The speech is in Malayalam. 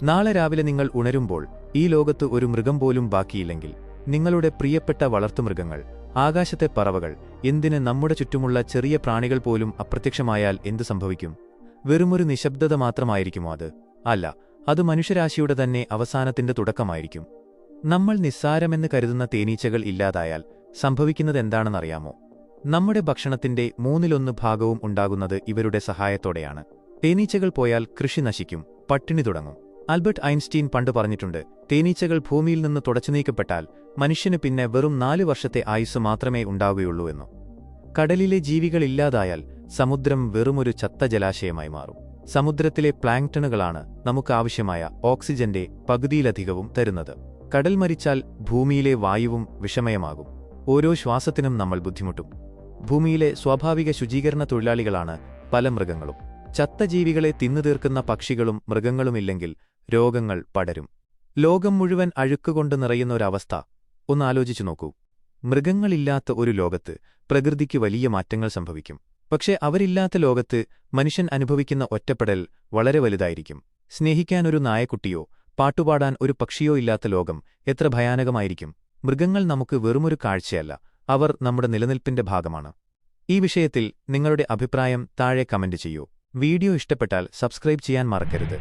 നാളെ രാവിലെ നിങ്ങൾ ഉണരുമ്പോൾ ഈ ലോകത്ത് ഒരു മൃഗം പോലും ബാക്കിയില്ലെങ്കിൽ, നിങ്ങളുടെ പ്രിയപ്പെട്ട വളർത്തുമൃഗങ്ങൾ, ആകാശത്തെ പറവകൾ, എന്തിന് നമ്മുടെ ചുറ്റുമുള്ള ചെറിയ പ്രാണികൾ പോലും അപ്രത്യക്ഷമായാൽ എന്തു സംഭവിക്കും? വെറുമൊരു നിശബ്ദത മാത്രമായിരിക്കുമോ അത്? അല്ല, അത് മനുഷ്യരാശിയുടെ തന്നെ അവസാനത്തിന്റെ തുടക്കമായിരിക്കും. നമ്മൾ നിസ്സാരമെന്ന് കരുതുന്ന തേനീച്ചകൾ ഇല്ലാതായാൽ സംഭവിക്കുന്നതെന്താണെന്നറിയാമോ? നമ്മുടെ ഭക്ഷണത്തിന്റെ 1/3 ഭാഗവും ഉണ്ടാകുന്നത് ഇവരുടെ സഹായത്തോടെയാണ്. തേനീച്ചകൾ പോയാൽ കൃഷി നശിക്കും, പട്ടിണി തുടങ്ങും. ആൽബർട്ട് ഐൻസ്റ്റീൻ പണ്ട് പറഞ്ഞിട്ടുണ്ട്, തേനീച്ചകൾ ഭൂമിയിൽ നിന്ന് തുടച്ചുനീക്കപ്പെട്ടാൽ മനുഷ്യന് പിന്നെ വെറും 4 വർഷത്തെ ആയുസ് മാത്രമേ ഉണ്ടാവുകയുള്ളൂ എന്ന്. കടലിലെ ജീവികളില്ലാതായാൽ സമുദ്രം വെറുമൊരു ചത്ത ജലാശയമായി മാറും. സമുദ്രത്തിലെ പ്ലാങ്ക്ടണുകളാണ് നമുക്കാവശ്യമായ ഓക്സിജന്റെ പകുതിയിലധികവും തരുന്നത്. കടൽ മരിച്ചാൽ ഭൂമിയിലെ വായുവും വിഷമയമാകും. ഓരോ ശ്വാസത്തിനും നമ്മൾ ബുദ്ധിമുട്ടും. ഭൂമിയിലെ സ്വാഭാവിക ശുചീകരണ തൊഴിലാളികളാണ് പല മൃഗങ്ങളും. ചത്ത ജീവികളെ തിന്നുതീർക്കുന്ന പക്ഷികളും മൃഗങ്ങളുമില്ലെങ്കിൽ രോഗങ്ങൾ പടരും. ലോകം മുഴുവൻ അഴുക്കുകൊണ്ട് നിറയുന്ന ഒരവസ്ഥ ഒന്നാലോചിച്ചു നോക്കൂ. മൃഗങ്ങളില്ലാത്ത ഒരു ലോകത്ത് പ്രകൃതിക്ക് വലിയ മാറ്റങ്ങൾ സംഭവിക്കും. പക്ഷേ അവരില്ലാത്ത ലോകത്ത് മനുഷ്യൻ അനുഭവിക്കുന്ന ഒറ്റപ്പെടൽ വളരെ വലുതായിരിക്കും. സ്നേഹിക്കാനൊരു നായക്കുട്ടിയോ പാട്ടുപാടാൻ ഒരു പക്ഷിയോ ഇല്ലാത്ത ലോകം എത്ര ഭയാനകമായിരിക്കും. മൃഗങ്ങൾ നമുക്ക് വെറുമൊരു കാഴ്ചയല്ല, അവർ നമ്മുടെ നിലനിൽപ്പിന്റെ ഭാഗമാണ്. ഈ വിഷയത്തിൽ നിങ്ങളുടെ അഭിപ്രായം താഴെ കമന്റ് ചെയ്യൂ. വീഡിയോ ഇഷ്ടപ്പെട്ടാൽ സബ്സ്ക്രൈബ് ചെയ്യാൻ മറക്കരുത്.